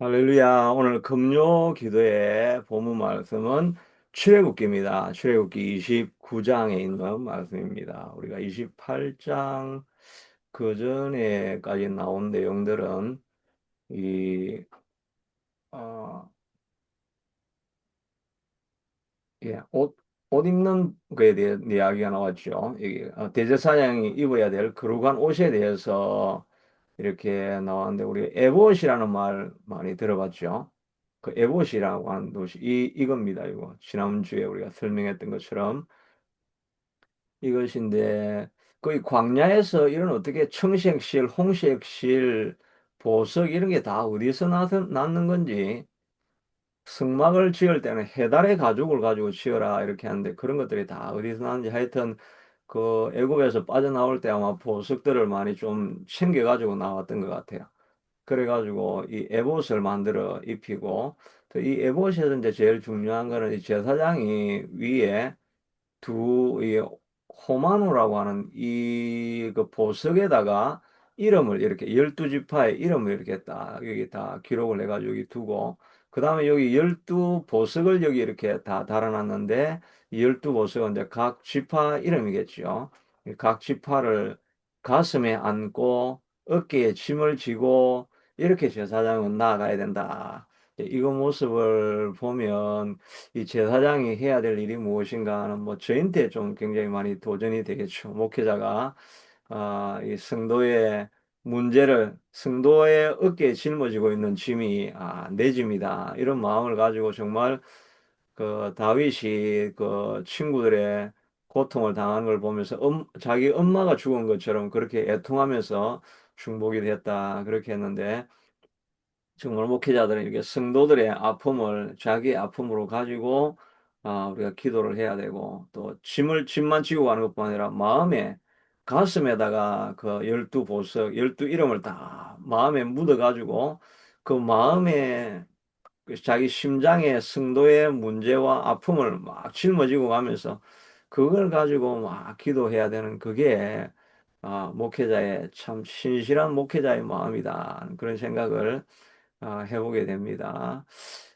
할렐루야. 오늘 금요 기도의 본문 말씀은 출애굽기입니다. 출애굽기 29장에 있는 말씀입니다. 우리가 28장 그 전에까지 나온 내용들은 이 어, 옷 입는 거에 대한 이야기가 나왔죠. 대제사장이 입어야 될 거룩한 옷에 대해서 이렇게 나왔는데 우리 에봇이라는 말 많이 들어봤죠. 그 에봇이라고 하는 것이 이겁니다. 이거 지난주에 우리가 설명했던 것처럼 이것인데 거의 광야에서 이런 어떻게 청색실, 홍색실, 보석 이런 게 다 어디서 났는 건지 성막을 지을 때는 해달의 가죽을 가지고 지어라 이렇게 하는데 그런 것들이 다 어디서 나는지 하여튼 그 애굽에서 빠져나올 때 아마 보석들을 많이 좀 챙겨가지고 나왔던 것 같아요. 그래가지고 이 에봇을 만들어 입히고 또 이 에봇에서 이제 제일 중요한 거는 이 제사장이 위에 이 호마노라고 하는 이 그 보석에다가 이름을 이렇게 12지파의 이름을 이렇게 딱 여기 다 기록을 해가지고 여기 두고 그 다음에 여기 12보석을 여기 이렇게 다 달아놨는데 이 12보석은 이제 각 지파 이름이겠죠. 각 지파를 가슴에 안고 어깨에 짐을 지고 이렇게 제사장은 나아가야 된다. 이거 모습을 보면 이 제사장이 해야 될 일이 무엇인가 하는 뭐 저한테 좀 굉장히 많이 도전이 되겠죠. 목회자가 이 성도의 문제를 성도의 어깨에 짊어지고 있는 짐이 내 짐이다. 이런 마음을 가지고 정말 그 다윗이 그 친구들의 고통을 당하는 걸 보면서 자기 엄마가 죽은 것처럼 그렇게 애통하면서 중보기도 했다. 그렇게 했는데 정말 목회자들은 이렇게 성도들의 아픔을 자기의 아픔으로 가지고 우리가 기도를 해야 되고 또 짐만 지고 가는 것뿐 아니라 마음에 가슴에다가 그 12보석, 12이름을 다 마음에 묻어 가지고 그 마음에 그 자기 심장의 성도의 문제와 아픔을 막 짊어지고 가면서 그걸 가지고 막 기도해야 되는 그게 목회자의 참 신실한 목회자의 마음이다. 그런 생각을 해보게 됩니다.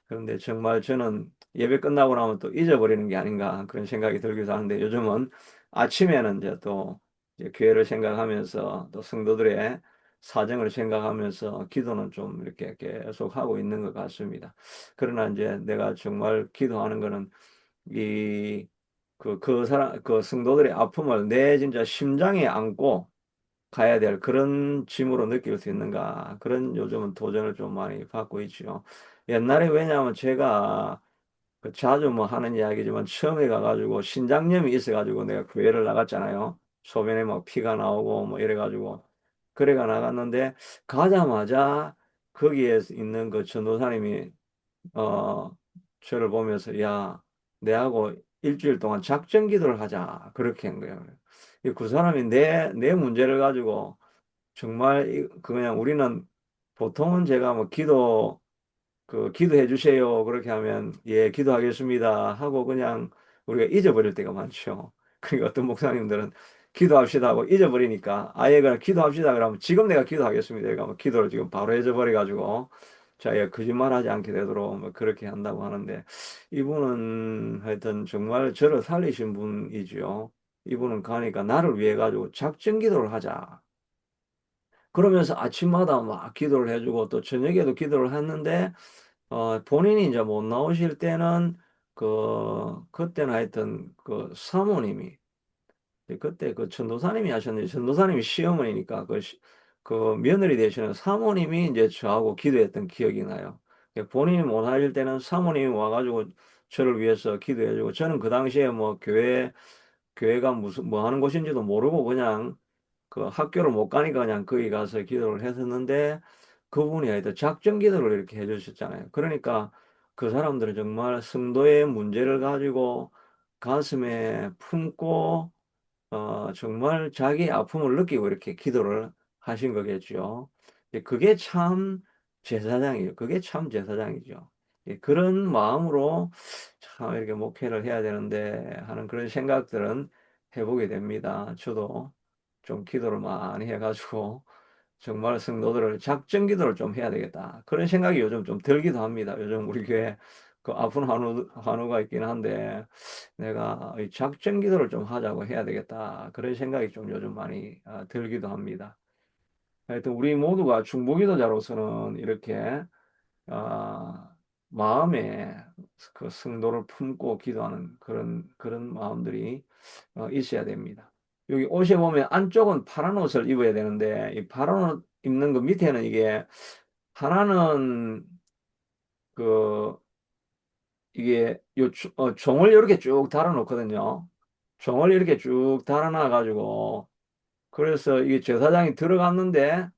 그런데 정말 저는 예배 끝나고 나면 또 잊어버리는 게 아닌가 그런 생각이 들기도 하는데 요즘은 아침에는 이제 또 이제 교회를 생각하면서 또 성도들의 사정을 생각하면서 기도는 좀 이렇게 계속 하고 있는 것 같습니다. 그러나 이제 내가 정말 기도하는 거는 이 그 성도들의 아픔을 내 진짜 심장에 안고 가야 될 그런 짐으로 느낄 수 있는가 그런 요즘은 도전을 좀 많이 받고 있죠. 옛날에 왜냐하면 제가 그 자주 뭐 하는 이야기지만 처음에 가가지고 신장염이 있어가지고 내가 교회를 나갔잖아요. 소변에 막 피가 나오고 뭐 이래가지고 그래가 나갔는데 가자마자 거기에 있는 그 전도사님이 어 저를 보면서 야 내하고 일주일 동안 작전 기도를 하자 그렇게 한 거예요. 그 사람이 내 문제를 가지고 정말 그냥 우리는 보통은 제가 뭐 기도해 주세요. 그렇게 하면 예, 기도하겠습니다. 하고 그냥 우리가 잊어버릴 때가 많죠. 그러니까 어떤 목사님들은 기도합시다 하고 잊어버리니까 아예 그냥 기도합시다 그러면 지금 내가 기도하겠습니다. 그러니까 뭐 기도를 지금 바로 잊어버려 가지고 자기가 거짓말하지 않게 되도록 뭐 그렇게 한다고 하는데 이분은 하여튼 정말 저를 살리신 분이지요. 이분은 가니까 나를 위해 가지고 작정 기도를 하자. 그러면서 아침마다 막 기도를 해주고 또 저녁에도 기도를 했는데 본인이 이제 못 나오실 때는 그때는 하여튼 그 사모님이 그때 그 전도사님이 하셨는데 전도사님이 시어머니니까 그 며느리 되시는 사모님이 이제 저하고 기도했던 기억이 나요. 본인이 못 하실 때는 사모님이 와가지고 저를 위해서 기도해주고 저는 그 당시에 뭐 교회가 무슨 뭐 하는 곳인지도 모르고 그냥 그 학교를 못 가니까 그냥 거기 가서 기도를 했었는데 그분이 하여튼 작정 기도를 이렇게 해주셨잖아요. 그러니까 그 사람들은 정말 성도의 문제를 가지고 가슴에 품고 정말 자기 아픔을 느끼고 이렇게 기도를 하신 거겠죠. 그게 참 제사장이죠. 그게 참 제사장이죠. 그런 마음으로 참 이렇게 목회를 해야 되는데 하는 그런 생각들은 해보게 됩니다. 저도 좀 기도를 많이 해가지고 정말 성도들을 작정 기도를 좀 해야 되겠다. 그런 생각이 요즘 좀 들기도 합니다. 요즘 우리 교회 그 아픈 환우가 있긴 한데 내가 이 작정 기도를 좀 하자고 해야 되겠다. 그런 생각이 좀 요즘 많이 들기도 합니다. 하여튼 우리 모두가 중보기도자로서는 이렇게 아, 마음에 그 성도를 품고 기도하는 그런 마음들이 있어야 됩니다. 여기 옷에 보면 안쪽은 파란 옷을 입어야 되는데 이 파란 옷 입는 그 밑에는 이게 하나는 그 이게 종을 이렇게 쭉 달아놓거든요. 종을 이렇게 쭉 달아놔 가지고 그래서 이게 제사장이 들어갔는데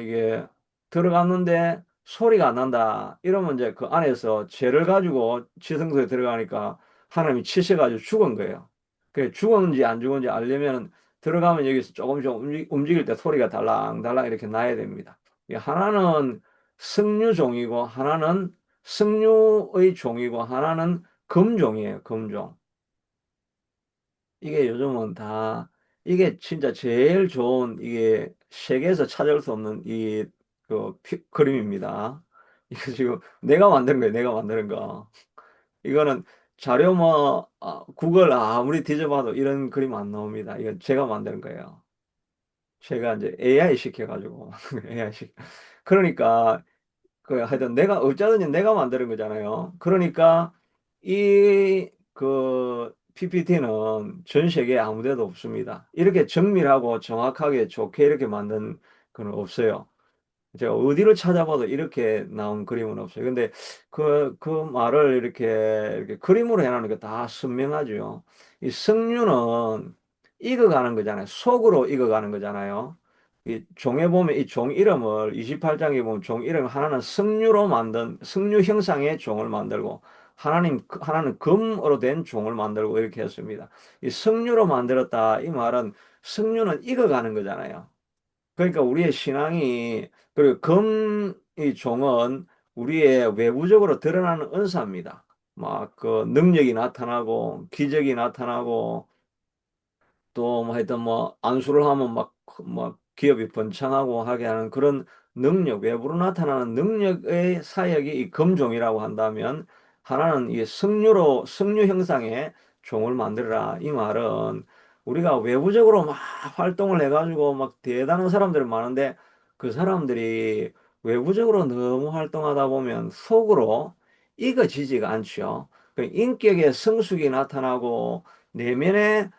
이게 들어갔는데 소리가 안 난다. 이러면 이제 그 안에서 죄를 가지고 지성소에 들어가니까 하나님이 치셔가지고 죽은 거예요. 그 죽었는지 안 죽었는지 알려면 들어가면 여기서 조금씩 움직일 때 소리가 달랑달랑 이렇게 나야 됩니다. 이 하나는 승류종이고 하나는 승류의 종이고 하나는 금종이에요. 금종. 이게 요즘은 다 이게 진짜 제일 좋은 이게 세계에서 찾아올 수 없는 그림입니다. 이거 지금 내가 만든 거예요. 내가 만드는 거. 이거는 자료 구글 아무리 뒤져봐도 이런 그림 안 나옵니다. 이건 제가 만든 거예요. 제가 이제 AI 시켜가지고 AI 시 그러니까 그 하여튼 내가 어쩌든지 내가 만드는 거잖아요. 그러니까 이 그 PPT는 전 세계에 아무 데도 없습니다. 이렇게 정밀하고 정확하게 좋게 이렇게 만든 건 없어요. 제가 어디를 찾아봐도 이렇게 나온 그림은 없어요. 근데 그 말을 이렇게 그림으로 해놓은 게 다 선명하죠. 이 석류는 익어가는 거잖아요. 속으로 익어가는 거잖아요. 이 종에 보면 이 종 이름을 28장에 보면 종 이름 하나는 석류로 만든 석류 형상의 종을 만들고 하나는 금으로 된 종을 만들고 이렇게 했습니다. 이 석류로 만들었다 이 말은 석류는 익어가는 거잖아요. 그러니까 우리의 신앙이 그리고 금이 종은 우리의 외부적으로 드러나는 은사입니다. 막 그 능력이 나타나고 기적이 나타나고 또 뭐 하여튼 뭐 안수를 하면 막 기업이 번창하고 하게 하는 그런 능력, 외부로 나타나는 능력의 사역이 이 금종이라고 한다면 하나는 이 승류 형상의 종을 만들어라. 이 말은 우리가 외부적으로 막 활동을 해가지고 막 대단한 사람들이 많은데 그 사람들이 외부적으로 너무 활동하다 보면 속으로 익어지지가 않죠. 그 인격의 성숙이 나타나고 내면의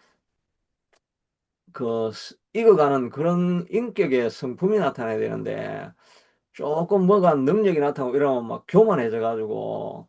익어가는 그런 인격의 성품이 나타나야 되는데 조금 뭐가 능력이 나타나고 이러면 막 교만해져 가지고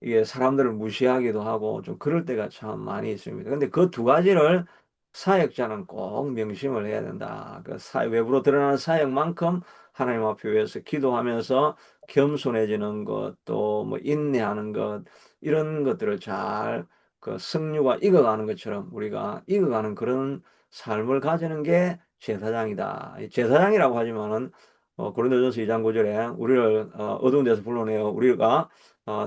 이게 사람들을 무시하기도 하고 좀 그럴 때가 참 많이 있습니다. 근데 그 두 가지를 사역자는 꼭 명심을 해야 된다. 외부로 드러나는 사역만큼 하나님 앞에 위해서 기도하면서 겸손해지는 것, 또 뭐 인내하는 것, 이런 것들을 잘 그 승류가 익어가는 것처럼 우리가 익어가는 그런 삶을 가지는 게 제사장이다. 이 제사장이라고 하지만은 고린도전서 2장 9절에 우리를 어두운 데서 불러내어 우리가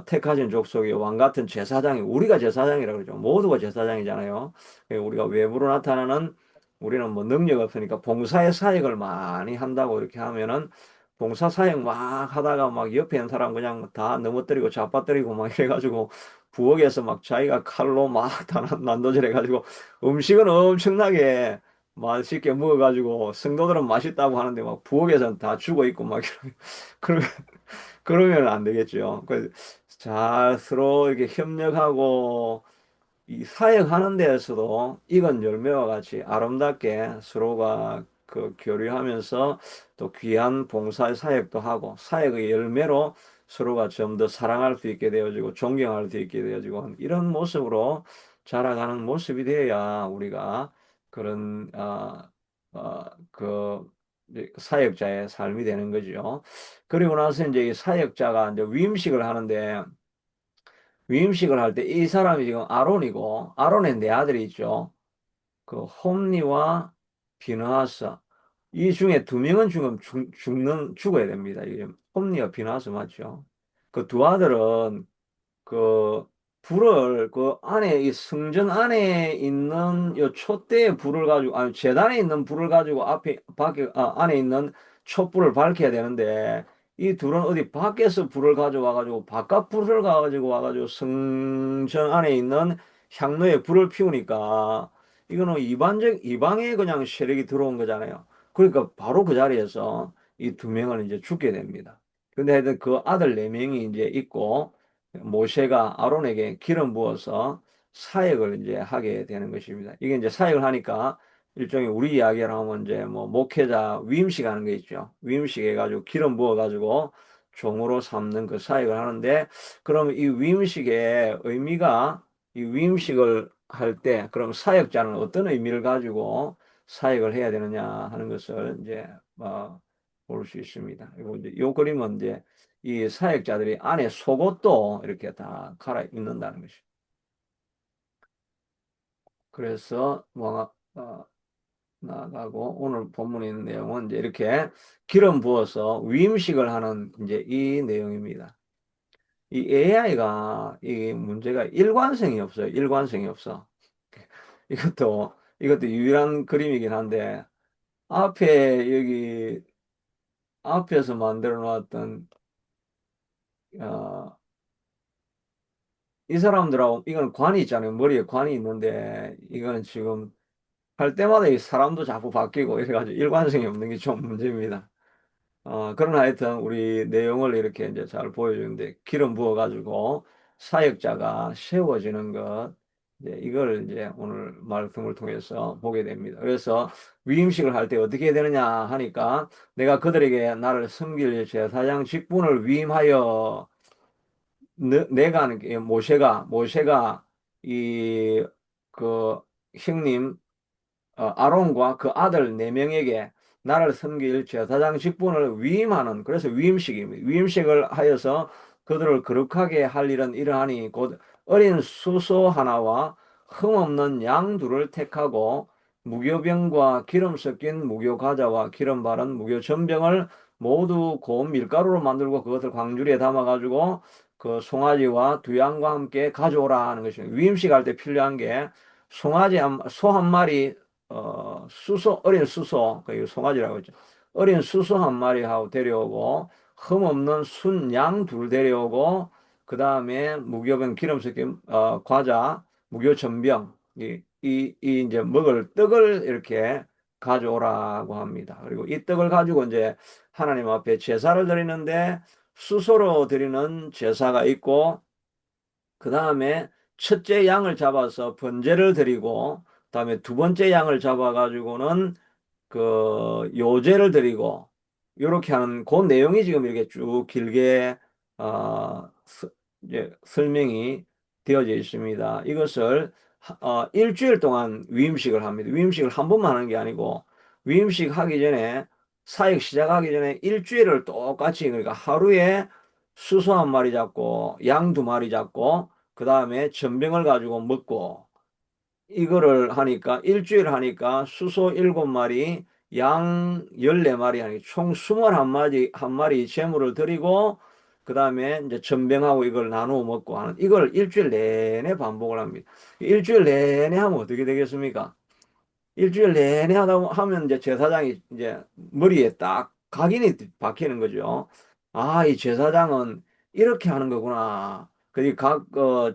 택하신 족속이 왕 같은 제사장이 우리가 제사장이라고 그러죠. 모두가 제사장이잖아요. 우리가 외부로 나타나는 우리는 뭐 능력 없으니까 봉사의 사역을 많이 한다고 이렇게 하면은 봉사 사역 막 하다가 막 옆에 있는 사람 그냥 다 넘어뜨리고 잡아뜨리고 막 이래가지고 부엌에서 막 자기가 칼로 막 다 난도질해가지고 음식은 엄청나게 맛있게 먹어가지고 성도들은 맛있다고 하는데 막 부엌에서는 다 죽어 있고 막 그러 그러면 안 되겠죠. 잘 서로 이렇게 협력하고 이 사역하는 데에서도 익은 열매와 같이 아름답게 서로가 그 교류하면서 또 귀한 봉사 사역도 하고 사역의 열매로 서로가 좀 더 사랑할 수 있게 되어지고 존경할 수 있게 되어지고 이런 모습으로 자라가는 모습이 되어야 우리가 그런 이제 사역자의 삶이 되는 거죠. 그리고 나서 이제 이 사역자가 이제 위임식을 하는데 위임식을 할 때 이 사람이 지금 아론이고 아론의 네 아들이 있죠. 그 홈리와 비느하스 이 중에 두 명은 지금 죽어야 됩니다. 이게 홈리와 비느하스 맞죠? 그 두 아들은 그 불을 그 안에 이 성전 안에 있는 요 촛대의 불을 가지고 아니 제단에 있는 불을 가지고 앞에 밖에 안에 있는 촛불을 밝혀야 되는데 이 둘은 어디 밖에서 불을 가져와 가지고 바깥 불을 가지고 와 가지고 성전 안에 있는 향로에 불을 피우니까 이거는 이방에 그냥 세력이 들어온 거잖아요. 그러니까 바로 그 자리에서 이 두 명은 이제 죽게 됩니다. 근데 하여튼 그 아들 네 명이 이제 있고 모세가 아론에게 기름 부어서 사역을 이제 하게 되는 것입니다. 이게 이제 사역을 하니까 일종의 우리 이야기를 하면 이제 뭐 목회자 위임식 하는 거 있죠. 위임식 해가지고 기름 부어가지고 종으로 삼는 그 사역을 하는데 그럼 이 위임식의 의미가 이 위임식을 할 때 그럼 사역자는 어떤 의미를 가지고 사역을 해야 되느냐 하는 것을 이제 볼 수 있습니다. 그리고 이제 요 그림은 이제 이 사역자들이 안에 속옷도 이렇게 다 갈아입는다는 것이. 그래서 뭐 나가고 오늘 본문에 있는 내용은 이제 이렇게 기름 부어서 위임식을 하는 이제 이 내용입니다. 이 AI가 이 문제가 일관성이 없어요. 일관성이 없어. 이것도 유일한 그림이긴 한데 앞에 여기 앞에서 만들어 놨던 어, 이 사람들하고 이건 관이 있잖아요. 머리에 관이 있는데 이거는 지금 할 때마다 이 사람도 자꾸 바뀌고 이래가지고 일관성이 없는 게 좀 문제입니다. 그러나 하여튼 우리 내용을 이렇게 이제 잘 보여주는데 기름 부어가지고 사역자가 세워지는 것 이제 이걸 이제 오늘 말씀을 통해서 보게 됩니다. 그래서 위임식을 할 때 어떻게 해야 되느냐 하니까 내가 그들에게 나를 섬길 제사장 직분을 위임하여 내가 하는 게 모세가 이 그 형님 아론과 그 아들 네 명에게 나를 섬길 제사장 직분을 위임하는 그래서 위임식입니다. 위임식을 하여서 그들을 거룩하게 할 일은 이러하니 곧 어린 수소 하나와 흠없는 양 둘을 택하고 무교병과 기름 섞인 무교 과자와 기름 바른 무교 전병을 모두 고운 밀가루로 만들고 그것을 광주리에 담아 가지고 그 송아지와 두 양과 함께 가져오라 하는 것입니다. 위임식 할 때 필요한 게 소 한 마리, 어린 수소, 그 송아지라고 했죠. 어린 수소 한 마리 하고 데려오고, 흠없는 순 양 둘 데려오고, 그 다음에 무교병 기름 섞인, 과자, 무교 전병, 이 이제 먹을 떡을 이렇게 가져오라고 합니다. 그리고 이 떡을 가지고 이제 하나님 앞에 제사를 드리는데, 수소로 드리는 제사가 있고, 그 다음에 첫째 양을 잡아서 번제를 드리고, 그 다음에 두 번째 양을 잡아가지고는 그 요제를 드리고, 이렇게 하는 그 내용이 지금 이렇게 쭉 길게, 이제 설명이 되어져 있습니다. 이것을, 일주일 동안 위임식을 합니다. 위임식을 한 번만 하는 게 아니고, 위임식 하기 전에, 사역 시작하기 전에 일주일을 똑같이, 그러니까 하루에 수소 한 마리 잡고, 양 두 마리 잡고, 그 다음에 전병을 가지고 먹고 이거를 하니까 일주일 하니까 수소 7마리, 양 14마리 하니까 총 21마리 한 마리 제물을 드리고 그 다음에 이제 전병하고 이걸 나누어 먹고 하는 이걸 일주일 내내 반복을 합니다. 일주일 내내 하면 어떻게 되겠습니까? 일주일 내내 하다 하면 이제 제사장이 이제 머리에 딱 각인이 박히는 거죠. 아, 이 제사장은 이렇게 하는 거구나. 그 각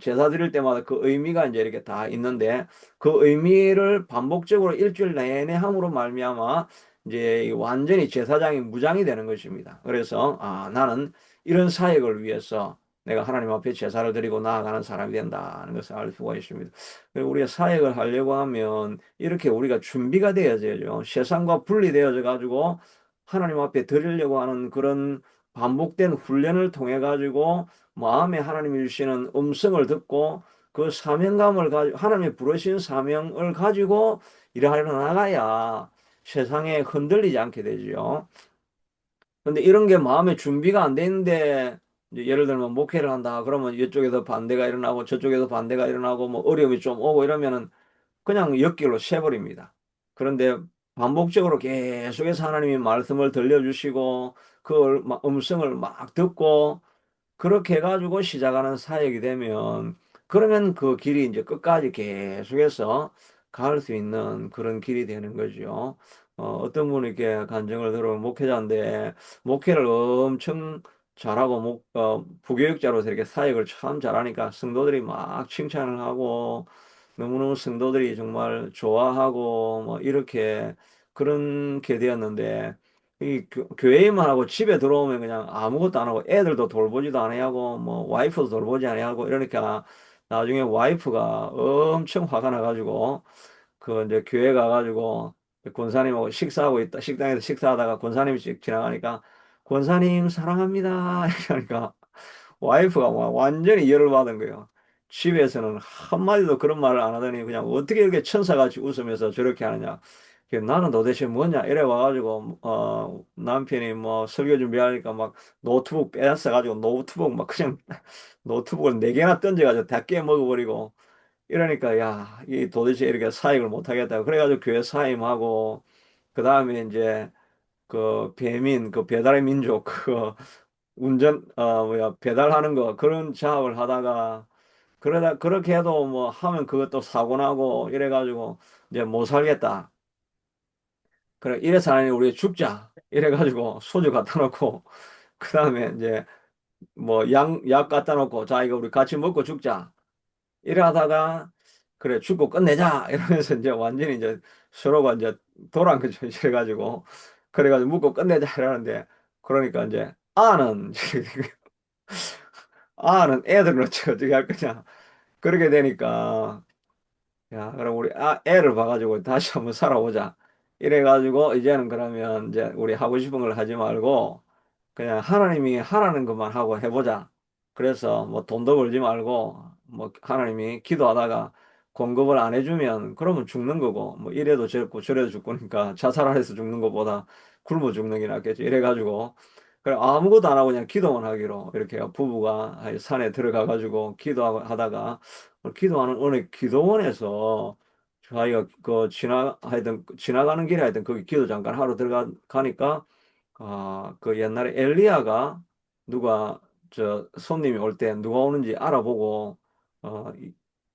제사 드릴 때마다 그 의미가 이제 이렇게 다 있는데 그 의미를 반복적으로 일주일 내내 함으로 말미암아 이제 완전히 제사장이 무장이 되는 것입니다. 그래서 나는 이런 사역을 위해서 내가 하나님 앞에 제사를 드리고 나아가는 사람이 된다는 것을 알 수가 있습니다. 그리고 우리가 사역을 하려고 하면 이렇게 우리가 준비가 되어야죠. 세상과 분리되어져 가지고 하나님 앞에 드리려고 하는 그런 반복된 훈련을 통해 가지고 마음에 하나님이 주시는 음성을 듣고 그 사명감을 가지고 하나님이 부르신 사명을 가지고 일하러 나가야 세상에 흔들리지 않게 되죠. 근데 이런 게 마음의 준비가 안 되는데 이제 예를 들면 목회를 한다 그러면 이쪽에서 반대가 일어나고 저쪽에서 반대가 일어나고 뭐 어려움이 좀 오고 이러면은 그냥 옆길로 새버립니다. 그런데 반복적으로 계속해서 하나님이 말씀을 들려주시고 그 음성을 막 듣고 그렇게 해가지고 시작하는 사역이 되면 그러면 그 길이 이제 끝까지 계속해서 갈 수 있는 그런 길이 되는 거죠. 어떤 분이 이렇게 간증을 들어보면 목회자인데, 목회를 엄청 잘하고, 부교육자로서 이렇게 사역을 참 잘하니까 성도들이 막 칭찬을 하고, 너무너무 성도들이 정말 좋아하고, 뭐, 이렇게, 그렇게 되었는데, 이 교회만 하고 집에 들어오면 그냥 아무것도 안 하고, 애들도 돌보지도 안 하고, 뭐, 와이프도 돌보지 안 하고, 이러니까, 나중에 와이프가 엄청 화가 나가지고, 그 이제 교회 가가지고 권사님하고 식사하고 있다, 식당에서 식사하다가 권사님이 지나가니까, 권사님 사랑합니다. 이러니까 와이프가 막 완전히 열을 받은 거예요. 집에서는 한마디도 그런 말을 안 하더니 그냥 어떻게 이렇게 천사같이 웃으면서 저렇게 하느냐. 나는 도대체 뭐냐 이래 와가지고 남편이 뭐 설교 준비하니까 막 노트북 빼앗아가지고 노트북 막 그냥 노트북을 네 개나 던져가지고 다 깨먹어버리고, 이러니까 야, 이 도대체 이렇게 사역을 못 하겠다. 그래가지고 교회 사임하고, 그 다음에 이제 그 배민, 그 배달의 민족, 그 배달하는 거 그런 작업을 하다가, 그러다 그렇게 해도 뭐 하면 그것도 사고 나고 이래가지고 이제 못 살겠다. 그래 이래서 아니 우리 죽자. 이래가지고 소주 갖다 놓고, 그 다음에 이제 뭐 약 갖다 놓고, 자 이거 우리 같이 먹고 죽자. 이래 하다가, 그래 죽고 끝내자 이러면서 이제 완전히 이제 서로가 이제 돌아간 거죠. 이래가지고, 그래가지고 묻고 끝내자 이러는데, 그러니까 이제 아는 애들은 어떻게 할 거냐. 그렇게 되니까, 야, 그럼 우리 애를 봐가지고 다시 한번 살아보자. 이래가지고, 이제는 그러면 이제 우리 하고 싶은 걸 하지 말고, 그냥 하나님이 하라는 것만 하고 해보자. 그래서 뭐 돈도 벌지 말고, 뭐 하나님이 기도하다가 공급을 안 해주면 그러면 죽는 거고, 뭐 이래도 죽고 저래도 죽고니까 자살해서 죽는 것보다 굶어 죽는 게 낫겠지. 이래가지고, 그래 아무것도 안 하고 그냥 기도만 하기로, 이렇게 부부가 산에 들어가가지고 기도하다가, 기도하는 어느 기도원에서 자기가 하여튼 지나가는 길에 하여튼 거기 기도 잠깐 하러 들어가니까, 그 옛날에 엘리야가, 누가 손님이 올 때 누가 오는지 알아보고,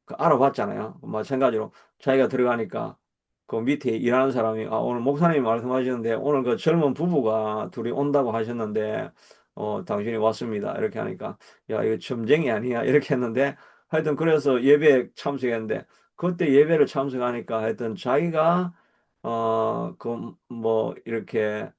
그 알아봤잖아요. 마찬가지로 자기가 들어가니까 그 밑에 일하는 사람이, 오늘 목사님이 말씀하시는데 오늘 그 젊은 부부가 둘이 온다고 하셨는데 당신이 왔습니다. 이렇게 하니까, 야 이거 점쟁이 아니야 이렇게 했는데, 하여튼 그래서 예배에 참석했는데, 그때 예배를 참석하니까 하여튼 자기가 그 뭐 이렇게,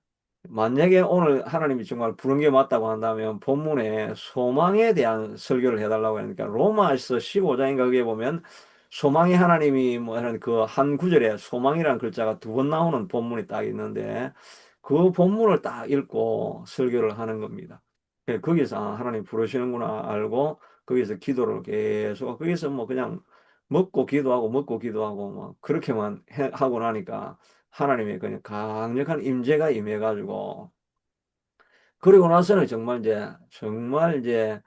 만약에 오늘 하나님이 정말 부른 게 맞다고 한다면 본문에 소망에 대한 설교를 해달라고 하니까, 로마서 15장인가 거기에 보면 소망의 하나님이 뭐 하는 그 한 구절에 소망이라는 글자가 두 번 나오는 본문이 딱 있는데, 그 본문을 딱 읽고 설교를 하는 겁니다. 거기서 하나님 부르시는구나 알고, 거기서 기도를 계속, 거기서 뭐 그냥 먹고 기도하고 먹고 기도하고 뭐 그렇게만 하고 나니까, 하나님의 그냥 강력한 임재가 임해가지고, 그리고 나서는 정말 이제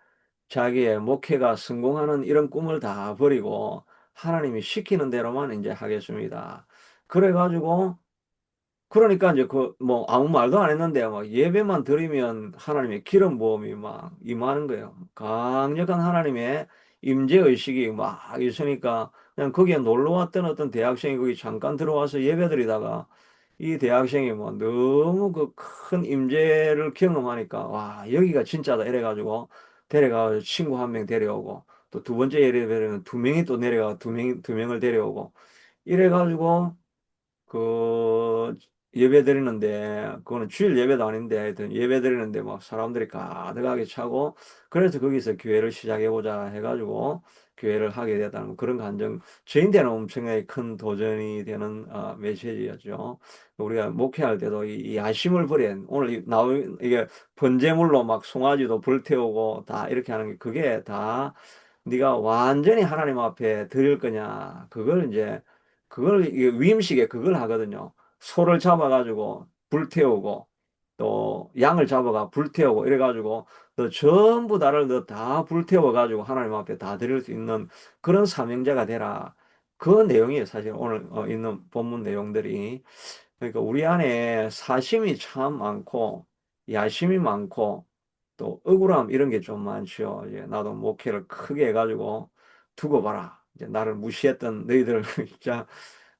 자기의 목회가 성공하는 이런 꿈을 다 버리고 하나님이 시키는 대로만 이제 하겠습니다. 그래가지고, 그러니까 이제 그 뭐 아무 말도 안 했는데 막 예배만 드리면 하나님의 기름 부음이 막 임하는 거예요. 강력한 하나님의 임재 의식이 막 있으니까, 그냥 거기에 놀러 왔던 어떤 대학생이 거기 잠깐 들어와서 예배 드리다가, 이 대학생이 뭐 너무 그 큰 임재를 경험하니까, 와 여기가 진짜다 이래가지고 데려가 친구 한 명 데려오고, 또 두 번째 예배는 두 명이 또 내려가 두 명을 데려오고, 이래가지고 그 예배 드리는데, 그거는 주일 예배도 아닌데 하여튼 예배 드리는데 막 사람들이 가득하게 차고, 그래서 거기서 교회를 시작해보자 해가지고 교회를 하게 됐다는 그런 감정, 저희한테는 엄청나게 큰 도전이 되는 메시지였죠. 우리가 목회할 때도 이 야심을 버린, 오늘 나오 이게 번제물로 막 송아지도 불태우고 다 이렇게 하는 게, 그게 다 네가 완전히 하나님 앞에 드릴 거냐, 그걸 이게 위임식에 그걸 하거든요. 소를 잡아가지고 불태우고, 또 양을 잡아가 불태우고 이래가지고, 너 전부 다를 너 다 불태워가지고 하나님 앞에 다 드릴 수 있는 그런 사명자가 되라. 그 내용이에요. 사실 오늘 있는 본문 내용들이. 그러니까 우리 안에 사심이 참 많고, 야심이 많고, 또 억울함 이런 게 좀 많죠. 이제 나도 목회를 크게 해가지고 두고 봐라. 이제 나를 무시했던 너희들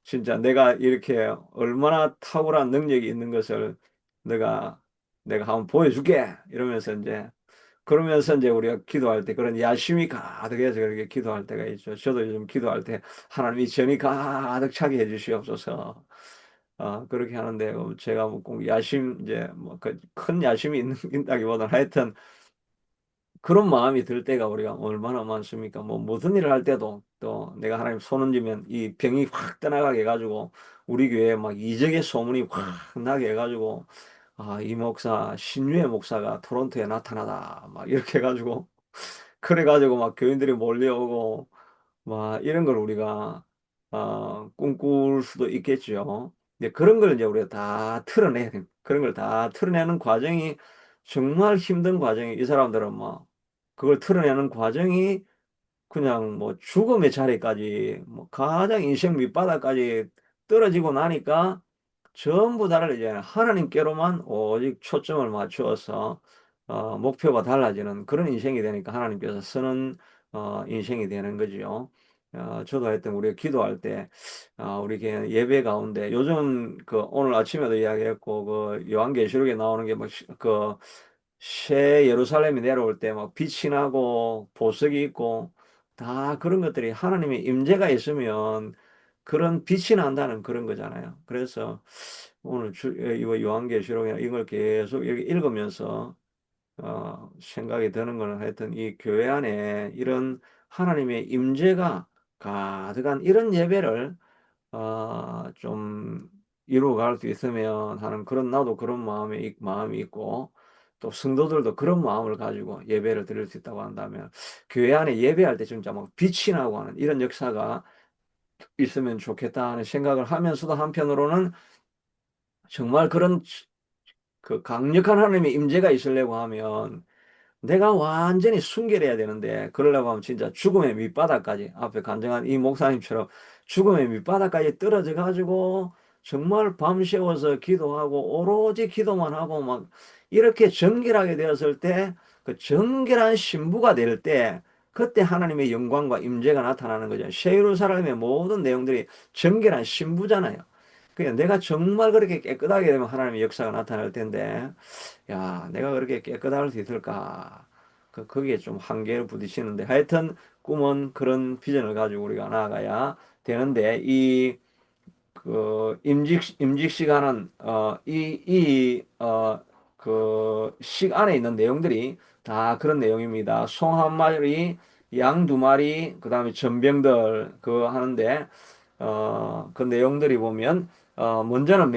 진짜 내가 이렇게 얼마나 탁월한 능력이 있는 것을 내가 내가 한번 보여줄게. 이러면서 이제 그러면서 이제 우리가 기도할 때 그런 야심이 가득해서 그렇게 기도할 때가 있죠. 저도 요즘 기도할 때 하나님이 전이 가득 차게 해주시옵소서. 그렇게 하는데 제가 뭐꼭 야심 이제 뭐 그 큰 야심이 있다기보다는 하여튼 그런 마음이 들 때가 우리가 얼마나 많습니까? 뭐 무슨 일을 할 때도 또 내가 하나님 손 얹으면 이 병이 확 떠나가게 해가지고 우리 교회에 막 이적의 소문이 확 나게 해가지고 이 목사 신유의 목사가 토론토에 나타나다 막 이렇게 해가지고 그래가지고 막 교인들이 몰려오고 막 이런 걸 우리가 꿈꿀 수도 있겠죠. 근데 그런 걸 이제 우리가 다 그런 걸 다 틀어내는 과정이 정말 힘든 과정이 이 사람들은 뭐 그걸 틀어내는 과정이 그냥 뭐 죽음의 자리까지 뭐 가장 인생 밑바닥까지 떨어지고 나니까 전부 다를 이제 하나님께로만 오직 초점을 맞추어서 목표가 달라지는 그런 인생이 되니까 하나님께서 쓰는 인생이 되는 거지요. 저도 하여튼 우리가 기도할 때 우리 예배 가운데 요즘 그 오늘 아침에도 이야기했고 그 요한계시록에 나오는 게 그 새 예루살렘이 내려올 때 막 빛이 나고 보석이 있고 다 그런 것들이 하나님의 임재가 있으면 그런 빛이 난다는 그런 거잖아요. 그래서 오늘 이거 요한계시록이나 이걸 계속 이렇게 읽으면서 생각이 드는 거는 하여튼 이 교회 안에 이런 하나님의 임재가 가득한 이런 예배를 좀 이루어갈 수 있으면 하는 그런 나도 그런 마음이 있고 또 성도들도 그런 마음을 가지고 예배를 드릴 수 있다고 한다면 교회 안에 예배할 때 진짜 막 빛이 나고 하는 이런 역사가 있으면 좋겠다 하는 생각을 하면서도 한편으로는 정말 그런 그 강력한 하나님의 임재가 있으려고 하면 내가 완전히 순결해야 되는데 그러려고 하면 진짜 죽음의 밑바닥까지 앞에 간증한 이 목사님처럼 죽음의 밑바닥까지 떨어져 가지고 정말 밤새워서 기도하고 오로지 기도만 하고 막 이렇게 정결하게 되었을 때 그 정결한 신부가 될 때 그때 하나님의 영광과 임재가 나타나는 거죠. 새 예루살렘의 모든 내용들이 정결한 신부잖아요. 그러니까 내가 정말 그렇게 깨끗하게 되면 하나님의 역사가 나타날 텐데 야, 내가 그렇게 깨끗할 수 있을까? 거기에 좀 한계를 부딪히는데, 하여튼 꿈은 그런 비전을 가지고 우리가 나아가야 되는데, 임직 시간은, 그 식 안에 있는 내용들이 다 그런 내용입니다. 송 한 마리, 양 두 마리, 그 다음에 전병들, 그거 하는데, 그 내용들이 보면 먼저는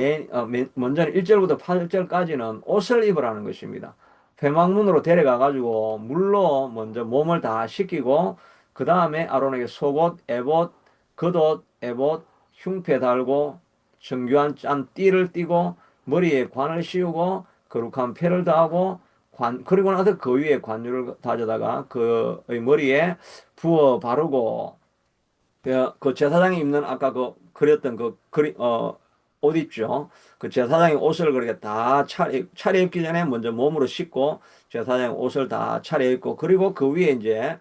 1절부터 8절까지는 옷을 입으라는 것입니다. 회막문으로 데려가 가지고 물로 먼저 몸을 다 씻기고 그 다음에 아론에게 속옷, 에봇, 겉옷, 에봇, 흉패 달고 정교한 짠 띠를 띠고 머리에 관을 씌우고 거룩한 패를 다하고 그리고 나서 그 위에 관유를 다져다가 그의 머리에 부어 바르고 그 제사장이 입는 아까 그렸던 옷 있죠. 그 제사장이 옷을 그렇게 다 차려입기 전에 먼저 몸으로 씻고 제사장이 옷을 다 차려입고 그리고 그 위에 이제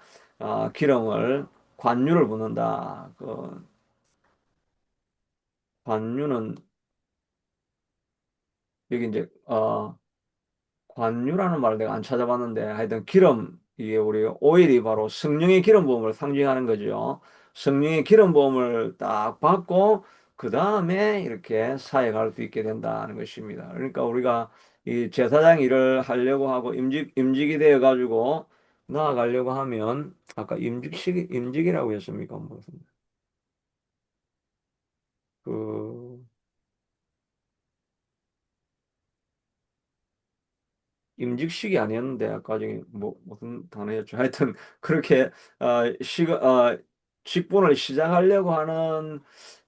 기름을 관유를 붓는다. 그 관유는 여기 이제 관유라는 말을 내가 안 찾아봤는데 하여튼 이게 우리 오일이 바로 성령의 기름 부음을 상징하는 거죠. 성령의 기름 부음을 딱 받고 그 다음에 이렇게 사역할 수 있게 된다는 것입니다. 그러니까 우리가 이 제사장 일을 하려고 하고 임직이 되어 가지고 나아가려고 하면 아까 임직이라고 했습니까? 무슨 그 임직식이 아니었는데 아까 저기 뭐 무슨 단어였죠? 하여튼 그렇게 어, 시, 어, 직분을 시작하려고 하는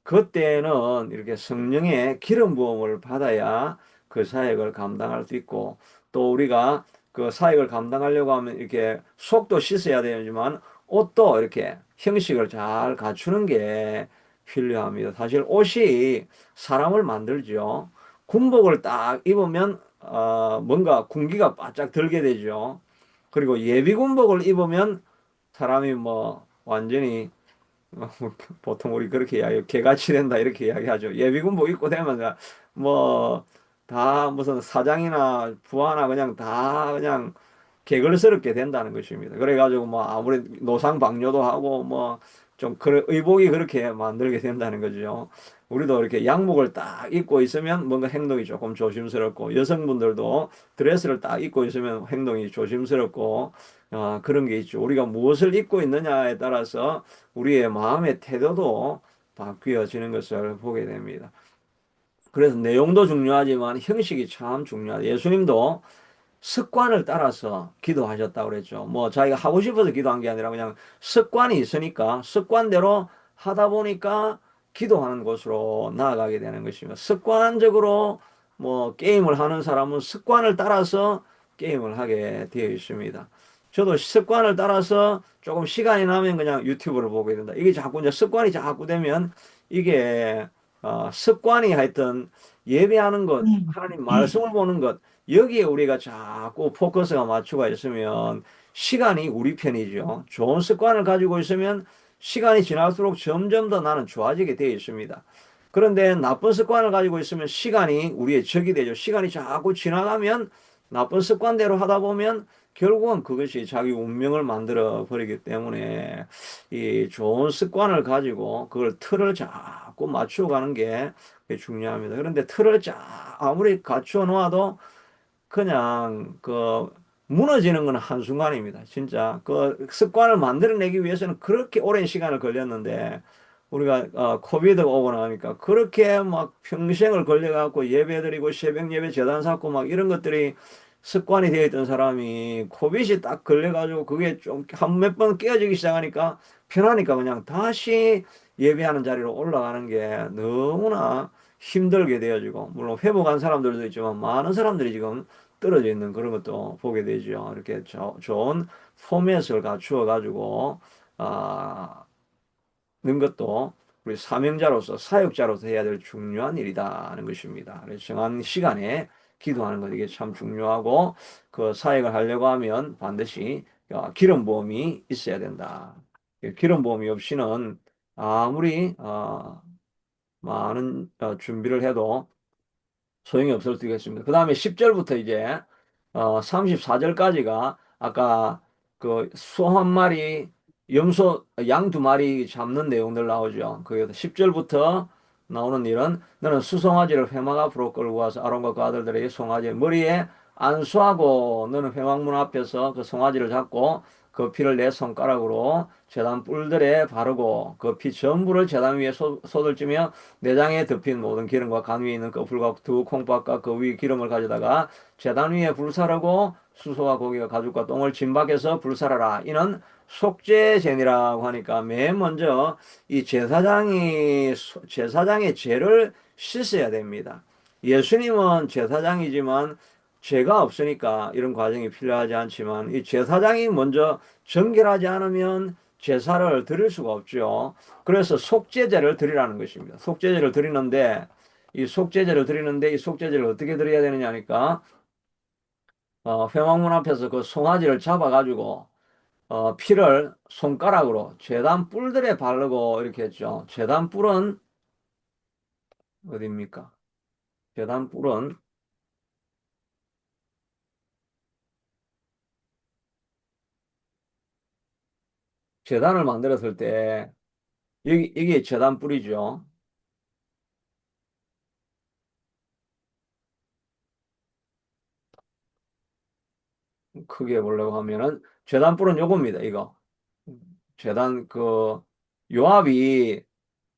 그때는 이렇게 성령의 기름 부음을 받아야 그 사역을 감당할 수 있고 또 우리가 그 사역을 감당하려고 하면 이렇게 속도 씻어야 되지만 옷도 이렇게 형식을 잘 갖추는 게 필요합니다. 사실 옷이 사람을 만들죠. 군복을 딱 입으면 뭔가 군기가 바짝 들게 되죠. 그리고 예비군복을 입으면 사람이 뭐 완전히 보통 우리 그렇게 이야기, 개같이 된다 이렇게 이야기하죠. 예비군복 입고 되면 뭐 다 무슨 사장이나 부하나 그냥 다 그냥 개걸스럽게 된다는 것입니다. 그래가지고 뭐 아무리 노상방뇨도 하고 뭐 좀 그런 의복이 그렇게 만들게 된다는 거죠. 우리도 이렇게 양복을 딱 입고 있으면 뭔가 행동이 조금 조심스럽고 여성분들도 드레스를 딱 입고 있으면 행동이 조심스럽고 그런 게 있죠. 우리가 무엇을 입고 있느냐에 따라서 우리의 마음의 태도도 바뀌어지는 것을 보게 됩니다. 그래서 내용도 중요하지만 형식이 참 중요하다. 예수님도 습관을 따라서 기도하셨다고 그랬죠. 뭐 자기가 하고 싶어서 기도한 게 아니라 그냥 습관이 있으니까 습관대로 하다 보니까 기도하는 곳으로 나아가게 되는 것입니다. 습관적으로 뭐 게임을 하는 사람은 습관을 따라서 게임을 하게 되어 있습니다. 저도 습관을 따라서 조금 시간이 나면 그냥 유튜브를 보게 된다. 이게 자꾸 이제 습관이 자꾸 되면 이게 습관이 하여튼 예배하는 것, 네. 하나님 말씀을 보는 것 여기에 우리가 자꾸 포커스가 맞추가 있으면 시간이 우리 편이죠. 좋은 습관을 가지고 있으면 시간이 지날수록 점점 더 나는 좋아지게 되어 있습니다. 그런데 나쁜 습관을 가지고 있으면 시간이 우리의 적이 되죠. 시간이 자꾸 지나가면 나쁜 습관대로 하다 보면 결국은 그것이 자기 운명을 만들어 버리기 때문에 이 좋은 습관을 가지고 그걸 틀을 자꾸 맞춰가는 게 중요합니다. 그런데 틀을 아무리 갖추어 놓아도 그냥 그 무너지는 건 한순간입니다. 진짜 그 습관을 만들어내기 위해서는 그렇게 오랜 시간을 걸렸는데 우리가 코비드가 오고 나니까 그렇게 막 평생을 걸려갖고 예배드리고 새벽 예배 재단 쌓고 막 이런 것들이 습관이 되어 있던 사람이 코비드이 딱 걸려가지고 그게 좀 한 몇 번 깨어지기 시작하니까 편하니까 그냥 다시 예배하는 자리로 올라가는 게 너무나 힘들게 되어지고 물론 회복한 사람들도 있지만 많은 사람들이 지금 떨어져 있는 그런 것도 보게 되죠. 이렇게 좋은 포맷을 갖추어 가지고 아, 는 것도 우리 사명자로서 사역자로서 해야 될 중요한 일이다는 것입니다. 그래서 정한 시간에 기도하는 것 이게 참 중요하고 그 사역을 하려고 하면 반드시 기름 부음이 있어야 된다. 기름 부음이 없이는 아무리 많은 준비를 해도 소용이 없을 수 있겠습니다. 그 다음에 10절부터 이제 34절까지가 아까 그 소 한 마리, 염소, 양 두 마리 잡는 내용들 나오죠. 그 10절부터 나오는 일은 너는 수송아지를 회막 앞으로 끌고 와서 아론과 그 아들들에게 송아지 머리에 안수하고 너는 회막문 앞에서 그 송아지를 잡고 그 피를 내 손가락으로 제단 뿔들에 바르고 그 피 전부를 제단 위에 쏟을지며 내장에 덮인 모든 기름과 간 위에 있는 거풀과 두 콩밥과 그 위 기름을 가져다가 제단 위에 불사르고 수소와 고기와 가죽과 똥을 진박해서 불사라라. 이는 속죄제니라고 하니까 맨 먼저 이 제사장의 죄를 씻어야 됩니다. 예수님은 제사장이지만 죄가 없으니까 이런 과정이 필요하지 않지만 이 제사장이 먼저 정결하지 않으면 제사를 드릴 수가 없죠. 그래서 속죄제를 드리라는 것입니다. 속죄제를 드리는데 이 속죄제를 어떻게 드려야 되느냐 하니까 회막문 앞에서 그 송아지를 잡아가지고 피를 손가락으로 제단 뿔들에 바르고 이렇게 했죠. 제단 뿔은 어디입니까? 제단 뿔은 제단을 만들었을 때 여기 이게 제단 뿔이죠. 크게 보려고 하면은 제단 뿔은 요겁니다. 이거 제단 그 요압이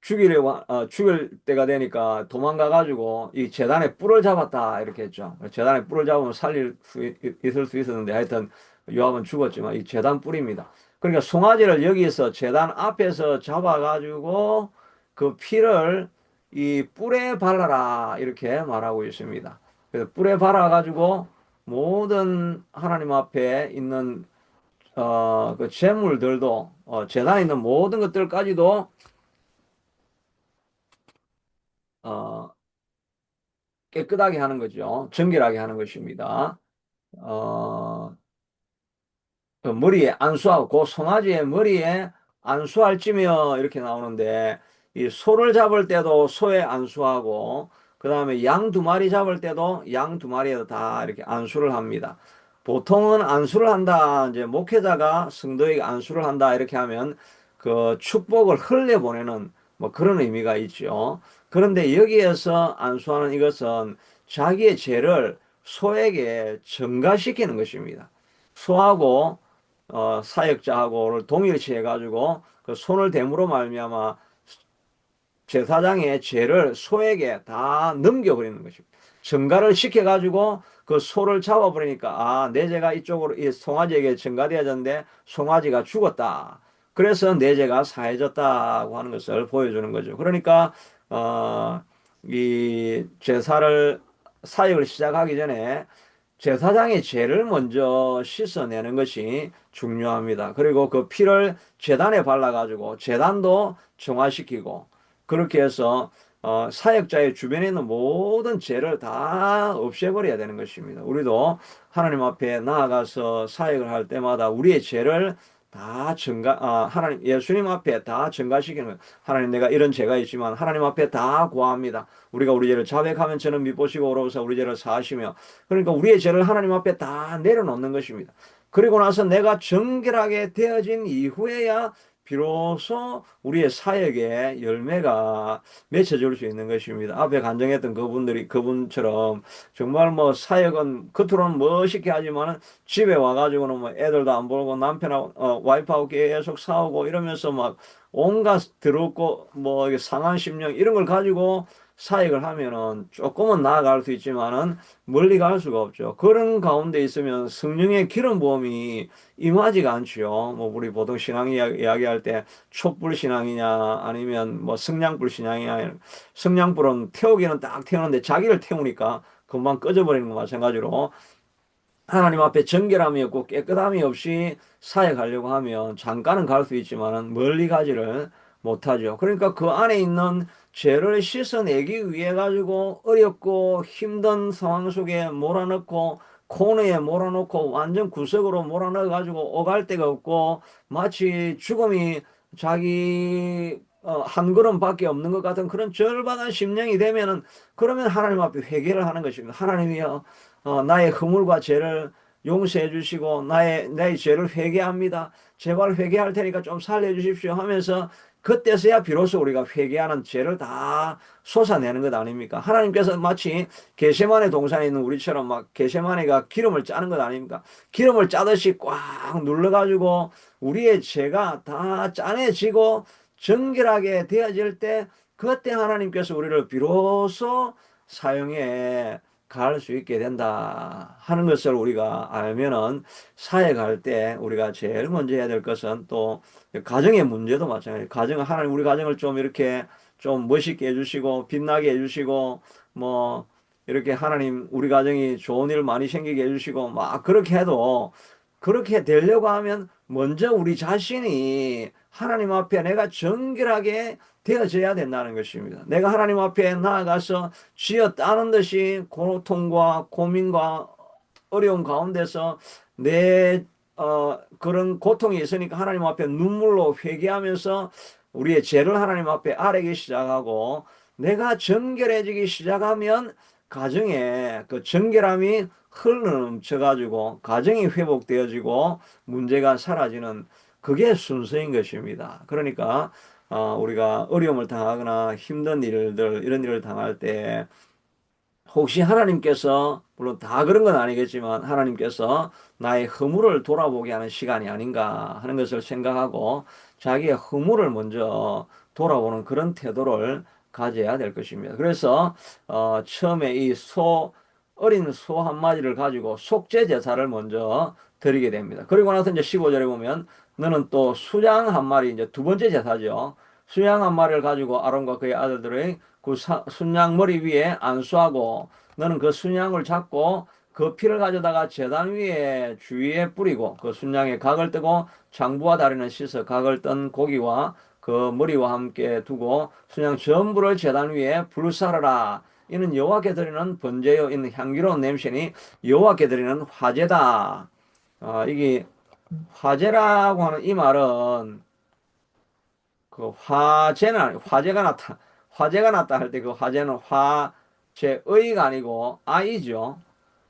죽일 때가 되니까 도망가 가지고 이 재단에 뿔을 잡았다 이렇게 했죠. 재단에 뿔을 잡으면 살릴 수 있을 수 있었는데 하여튼 요압은 죽었지만 이 재단 뿔입니다. 그러니까 송아지를 여기서 재단 앞에서 잡아 가지고 그 피를 이 뿔에 발라라 이렇게 말하고 있습니다. 그래서 뿔에 발라 가지고 모든 하나님 앞에 있는 그 제물들도 재단에 있는 모든 것들까지도 어, 깨끗하게 하는 거죠. 정결하게 하는 것입니다. 어, 그 머리에 안수하고 그 송아지의 머리에 안수할지며 이렇게 나오는데 이 소를 잡을 때도 소에 안수하고 그 다음에 양 두 마리 잡을 때도 양 두 마리에도 다 이렇게 안수를 합니다. 보통은 안수를 한다. 이제 목회자가 성도에게 안수를 한다. 이렇게 하면 그 축복을 흘려보내는 뭐 그런 의미가 있죠. 그런데 여기에서 안수하는 이것은 자기의 죄를 소에게 전가시키는 것입니다. 소하고 사역자하고를 동일시해 가지고 그 손을 대므로 말미암아 제사장의 죄를 소에게 다 넘겨버리는 것입니다. 전가를 시켜가지고 그 소를 잡아버리니까 아, 내 죄가 이쪽으로 이 송아지에게 전가되어졌는데 송아지가 죽었다. 그래서 내 죄가 사해졌다고 하는 것을 보여주는 거죠. 그러니까 어, 이 제사를 사역을 시작하기 전에 제사장의 죄를 먼저 씻어내는 것이 중요합니다. 그리고 그 피를 제단에 발라가지고 제단도 정화시키고 그렇게 해서 사역자의 주변에 있는 모든 죄를 다 없애버려야 되는 것입니다. 우리도 하나님 앞에 나아가서 사역을 할 때마다 우리의 죄를 다 하나님, 예수님 앞에 다 증가시키는 거예요. 하나님, 내가 이런 죄가 있지만 하나님 앞에 다 구합니다. 우리가 우리 죄를 자백하면 저는 미보시고 오로서 우리 죄를 사하시며 그러니까 우리의 죄를 하나님 앞에 다 내려놓는 것입니다. 그리고 나서 내가 정결하게 되어진 이후에야 비로소 우리의 사역의 열매가 맺혀질 수 있는 것입니다. 앞에 간증했던 그분처럼 정말 뭐 사역은 겉으로는 멋있게 하지만은 집에 와가지고는 뭐 애들도 안 보고 남편하고 와이프하고 계속 싸우고 이러면서 막 온갖 더럽고 뭐 상한 심령 이런 걸 가지고 사역을 하면은 조금은 나아갈 수 있지만은 멀리 갈 수가 없죠. 그런 가운데 있으면 성령의 기름 부음이 임하지가 않지요. 뭐 우리 보통 신앙 이야기할 때 촛불 신앙이냐 아니면 뭐 성냥불 신앙이냐. 성냥불은 태우기는 딱 태우는데 자기를 태우니까 금방 꺼져버리는 거 마찬가지로 하나님 앞에 정결함이 없고 깨끗함이 없이 사역하려고 하면 잠깐은 갈 수 있지만은 멀리 가지를 못하죠. 그러니까 그 안에 있는 죄를 씻어내기 위해 가지고 어렵고 힘든 상황 속에 몰아넣고 코너에 몰아넣고 완전 구석으로 몰아넣어 가지고 오갈 데가 없고 마치 죽음이 자기 한 걸음밖에 없는 것 같은 그런 절박한 심령이 되면은 그러면 하나님 앞에 회개를 하는 것입니다. 하나님이여 나의 허물과 죄를 용서해 주시고 나의 죄를 회개합니다. 제발 회개할 테니까 좀 살려 주십시오 하면서 그때서야 비로소 우리가 회개하는 죄를 다 쏟아내는 것 아닙니까? 하나님께서 마치 게세마네 동산에 있는 우리처럼 막 게세마네가 기름을 짜는 것 아닙니까? 기름을 짜듯이 꽉 눌러가지고 우리의 죄가 다 짜내지고 정결하게 되어질 때 그때 하나님께서 우리를 비로소 사용해 갈 수 있게 된다 하는 것을 우리가 알면은 사역할 때 우리가 제일 먼저 해야 될 것은 또 가정의 문제도 마찬가지예요. 하나님 우리 가정을 좀 이렇게 좀 멋있게 해주시고 빛나게 해주시고 뭐 이렇게 하나님 우리 가정이 좋은 일 많이 생기게 해주시고 막 그렇게 해도 그렇게 되려고 하면 먼저 우리 자신이 하나님 앞에 내가 정결하게 되어져야 된다는 것입니다. 내가 하나님 앞에 나아가서 쥐어 따는 듯이 고통과 고민과 어려운 가운데서 내 그런 고통이 있으니까 하나님 앞에 눈물로 회개하면서 우리의 죄를 하나님 앞에 아뢰기 시작하고 내가 정결해지기 시작하면 가정에 그 정결함이 흘러넘쳐가지고 가정이 회복되어지고 문제가 사라지는 그게 순서인 것입니다. 그러니까 우리가 어려움을 당하거나 힘든 일들 이런 일을 당할 때 혹시 하나님께서 물론 다 그런 건 아니겠지만 하나님께서 나의 허물을 돌아보게 하는 시간이 아닌가 하는 것을 생각하고 자기의 허물을 먼저 돌아보는 그런 태도를 가져야 될 것입니다. 그래서 처음에 어린 소 한 마리를 가지고 속죄 제사를 먼저 드리게 됩니다. 그리고 나서 이제 15절에 보면 너는 또 수양 한 마리 이제 두 번째 제사죠. 수양 한 마리를 가지고 아론과 그의 아들들의 그 순양 머리 위에 안수하고 너는 그 순양을 잡고 그 피를 가져다가 제단 위에 주위에 뿌리고 그 순양의 각을 뜨고 장부와 다리는 씻어 각을 뜬 고기와 그 머리와 함께 두고 순양 전부를 제단 위에 불사르라. 이는 여호와께 드리는 번제요 있는 향기로운 냄새니 여호와께 드리는 화제다. 이게 화제라고 하는 이 말은 그 화재는 화재가 났다 할 때 그 화재는 화재의가 아니고 아이죠.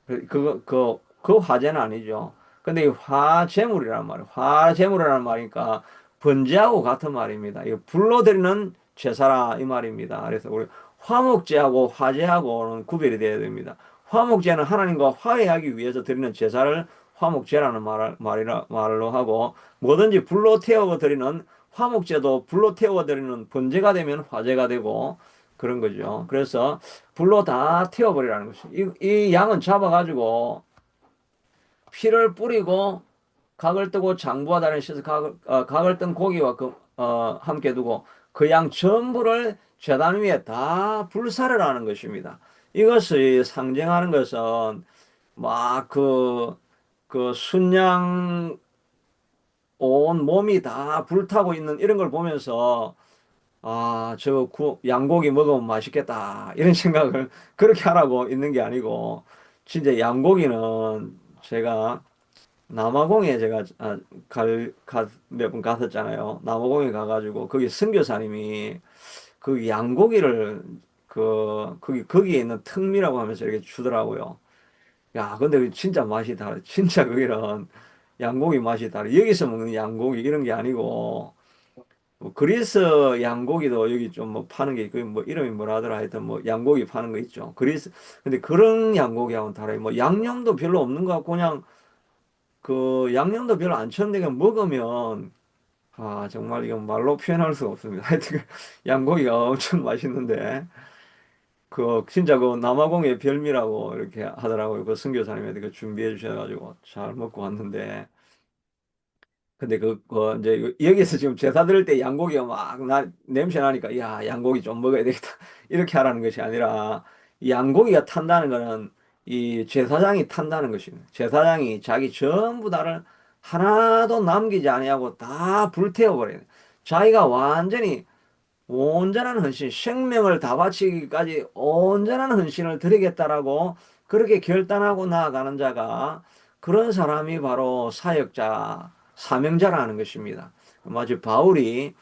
그 화재는 아니죠. 근데 이 화재물이란 말이에요. 화재물이라는 말이니까 번제하고 같은 말입니다. 이 불로 드리는 제사라 이 말입니다. 그래서 우리 화목제하고 화재하고는 구별이 되어야 됩니다. 화목제는 하나님과 화해하기 위해서 드리는 제사를 화목제라는 말로 하고 뭐든지 불로 태워 드리는 화목제도 불로 태워 드리는 번제가 되면 화제가 되고 그런 거죠. 그래서 불로 다 태워버리라는 것이. 이 양은 잡아가지고 피를 뿌리고 각을 뜨고 장부와 다른 씻어 각을 뜬 고기와 함께 두고 그 양 전부를 제단 위에 다 불사를 하는 것입니다. 이것이 상징하는 것은 막 그 순양 온 몸이 다 불타고 있는 이런 걸 보면서 양고기 먹으면 맛있겠다. 이런 생각을 그렇게 하라고 있는 게 아니고, 진짜 양고기는 제가 남아공에 제가 몇 번 갔었잖아요. 남아공에 가가지고, 거기 선교사님이 그 양고기를 거기에 있는 특미라고 하면서 이렇게 주더라고요. 야, 근데 진짜 맛이 다르. 진짜 거기는 양고기 맛이 다르. 여기서 먹는 양고기 이런 게 아니고, 뭐 그리스 양고기도 여기 좀 뭐 파는 게 있고 뭐 이름이 뭐라 하더라 하여튼 뭐 양고기 파는 거 있죠. 근데 그런 양고기하고는 달라요. 뭐 양념도 별로 없는 것 같고 그냥 그 양념도 별로 안 쳤는데 그냥 먹으면 정말 이건 말로 표현할 수가 없습니다. 하여튼 그 양고기가 엄청 맛있는데 그 진짜 그 남아공의 별미라고 이렇게 하더라고요. 그 선교사님한테 그 준비해 주셔가지고 잘 먹고 왔는데 근데 이제 여기서 지금 제사 드릴 때 양고기가 냄새 나니까, 야, 양고기 좀 먹어야 되겠다. 이렇게 하라는 것이 아니라, 이 양고기가 탄다는 거는 이 제사장이 탄다는 것입니다. 제사장이 자기 전부 다를 하나도 남기지 아니하고 다 불태워버려요. 자기가 완전히 온전한 헌신, 생명을 다 바치기까지 온전한 헌신을 드리겠다라고 그렇게 결단하고 나아가는 자가 그런 사람이 바로 사역자, 사명자라는 것입니다. 마치 바울이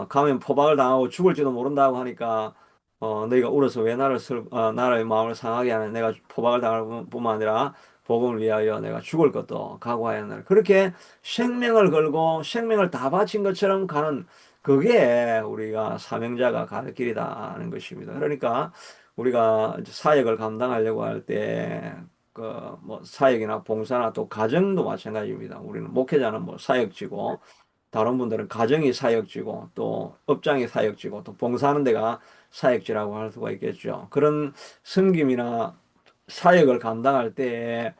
가면 포박을 당하고 죽을지도 모른다고 하니까 너희가 울어서 왜 나의 마음을 상하게 하는 내가 포박을 당할 뿐만 아니라 복음을 위하여 내가 죽을 것도 각오하였노라. 그렇게 생명을 걸고 생명을 다 바친 것처럼 가는 그게 우리가 사명자가 가는 길이다는 것입니다. 그러니까 우리가 이제 사역을 감당하려고 할 때, 뭐, 사역이나 봉사나 또 가정도 마찬가지입니다. 우리는 목회자는 뭐 사역지고, 다른 분들은 가정이 사역지고, 또 업장이 사역지고, 또 봉사하는 데가 사역지라고 할 수가 있겠죠. 그런 섬김이나 사역을 감당할 때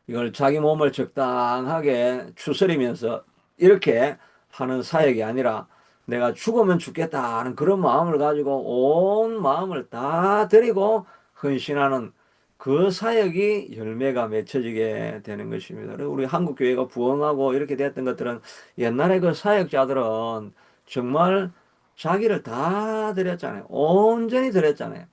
이걸 자기 몸을 적당하게 추스리면서 이렇게 하는 사역이 아니라 내가 죽으면 죽겠다는 그런 마음을 가지고 온 마음을 다 드리고 헌신하는 그 사역이 열매가 맺혀지게 되는 것입니다. 그리고 우리 한국 교회가 부흥하고 이렇게 됐던 것들은 옛날에 그 사역자들은 정말 자기를 다 드렸잖아요. 온전히 드렸잖아요.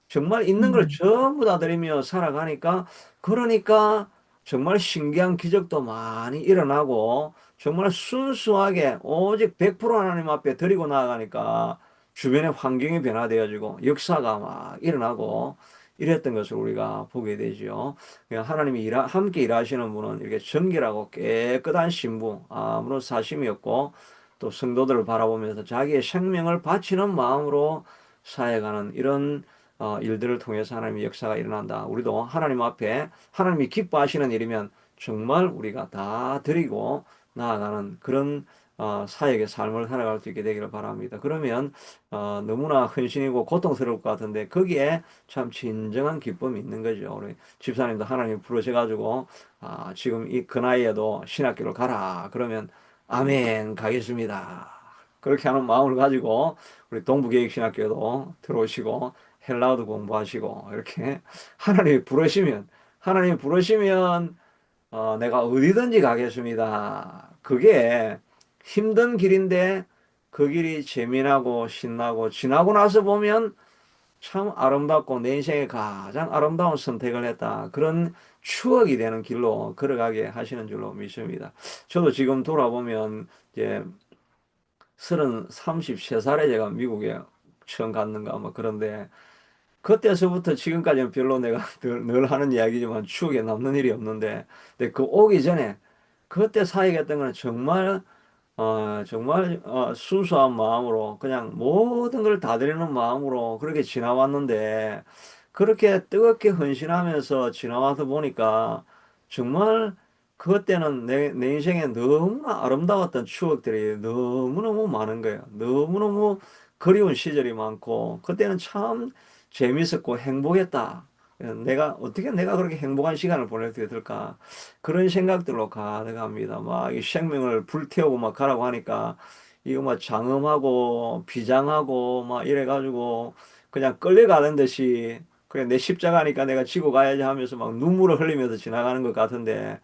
정말 있는 걸 음, 전부 다 드리며 살아가니까 그러니까 정말 신기한 기적도 많이 일어나고 정말 순수하게 오직 100% 하나님 앞에 드리고 나아가니까 주변의 환경이 변화되어지고 역사가 막 일어나고 이랬던 것을 우리가 보게 되죠. 그냥 하나님이 함께 일하시는 분은 이렇게 정결하고 깨끗한 신부, 아무런 사심이 없고 또 성도들을 바라보면서 자기의 생명을 바치는 마음으로 사역하는 이런 일들을 통해서 하나님의 역사가 일어난다. 우리도 하나님 앞에 하나님이 기뻐하시는 일이면 정말 우리가 다 드리고 나아가는 그런 사역의 삶을 살아갈 수 있게 되기를 바랍니다. 그러면 너무나 헌신이고 고통스러울 것 같은데 거기에 참 진정한 기쁨이 있는 거죠. 우리 집사님도 하나님 부르셔가지고 지금 그 나이에도 신학교를 가라. 그러면 아멘 가겠습니다. 그렇게 하는 마음을 가지고 우리 동부계획신학교도 들어오시고 헬라어도 공부하시고 이렇게 하나님이 부르시면 내가 어디든지 가겠습니다. 그게 힘든 길인데 그 길이 재미나고 신나고 지나고 나서 보면 참 아름답고 내 인생에 가장 아름다운 선택을 했다. 그런 추억이 되는 길로 걸어가게 하시는 줄로 믿습니다. 저도 지금 돌아보면 이제 33살에 제가 미국에 처음 갔는가 뭐 그런데 그때서부터 지금까지는 별로 내가 늘 하는 이야기지만 추억에 남는 일이 없는데 근데 그 오기 전에 그때 사역했던 거는 정말 정말 순수한 마음으로 그냥 모든 걸 다 드리는 마음으로 그렇게 지나왔는데 그렇게 뜨겁게 헌신하면서 지나와서 보니까 정말 그때는 내 인생에 너무나 아름다웠던 추억들이 너무너무 많은 거예요. 너무너무 그리운 시절이 많고 그때는 참 재밌었고 행복했다. 어떻게 내가 그렇게 행복한 시간을 보낼 수 있을까? 그런 생각들로 가득합니다. 막 이 생명을 불태우고 막 가라고 하니까 이거 막 장엄하고 비장하고 막 이래가지고 그냥 끌려가는 듯이 그래 내 십자가니까 내가 지고 가야지 하면서 막 눈물을 흘리면서 지나가는 것 같은데